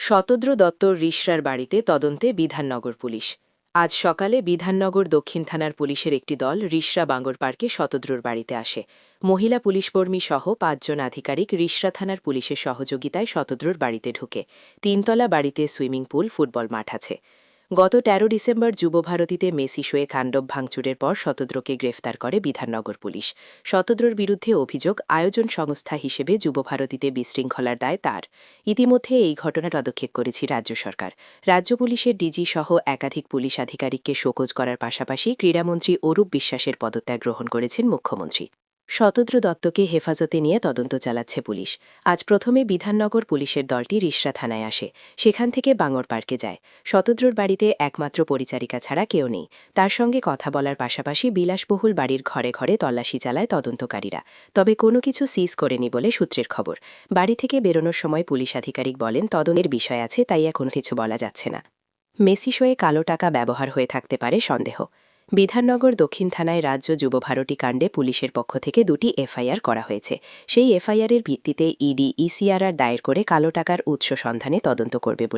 শতদ্র দত্তর রিশরার বাড়িতে তদন্তে বিধাননগর পুলিশ। আজ সকালে বিধাননগর দক্ষিণ থানার পুলিশের একটি দল রিশরা বাঙ্গর পার্কে শতদ্রর বাড়িতে আসে। মহিলা পুলিশকর্মী সহ ৫ জন আধিকারিক রিশরা থানার পুলিশের সহযোগিতায় শতদ্রর বাড়িতে ঢুকে। তিনতলা বাড়িতে সুইমিং পুল, ফুটবল মাঠ আছে। গত ১৩ ডিসেম্বর যুবভারতীতে মেসি শোয়ে কাণ্ডব ভাঙচুরের পর শতদ্রকে গ্রেফতার করে বিধাননগর পুলিশ। শতদ্রর বিরুদ্ধে অভিযোগ, আয়োজন সংস্থা হিসেবে যুবভারতীতে বিশৃঙ্খলার দায় তার। ইতিমধ্যে এই ঘটনা পদক্ষেপ করেছি রাজ্য সরকার। রাজ্য পুলিশের ডিজি সহ একাধিক পুলিশ আধিকারিককে শোকজ করার পাশাপাশি ক্রীড়ামন্ত্রী অরূপ বিশ্বাসের পদত্যাগ গ্রহণ করেছেন মুখ্যমন্ত্রী। শতদ্র দত্তকে হেফাজতে নিয়ে তদন্ত চালাচ্ছে পুলিশ। আজ প্রথমে বিধাননগর পুলিশের দলটি রিশরা থানায় আসে। সেখান থেকে বাঙ্গর পার্কে যায়। শতদ্রর বাড়িতে একমাত্র পরিচারিকা ছাড়া কেউ নেই। তার সঙ্গে কথা বলার পাশাপাশি বিলাসবহুল বাড়ির ঘরে ঘরে তল্লাশি চালায় তদন্তকারীরা। তবে কোনো কিছু সিজ করেনি বলে সূত্রের খবর। বাড়ি থেকে বেরোনোর সময় পুলিশ আধিকারিক বলেন, তদন্তের বিষয় আছে, তাই এখন কিছু বলা যাচ্ছে না। মেসি শোয়ে কালো টাকা ব্যবহার হয়ে থাকতে পারে সন্দেহ। বিধাননগর দক্ষিণ থানায় রাজ্য যুবভারতী কাণ্ডে পুলিশের পক্ষ থেকে ২টি এফআইআর করা হয়েছে। সেই এফআইআরের ভিত্তিতে ইডি ইসিআরআর দায়ের করে কালো টাকার উৎস সন্ধানে তদন্ত করবে বলে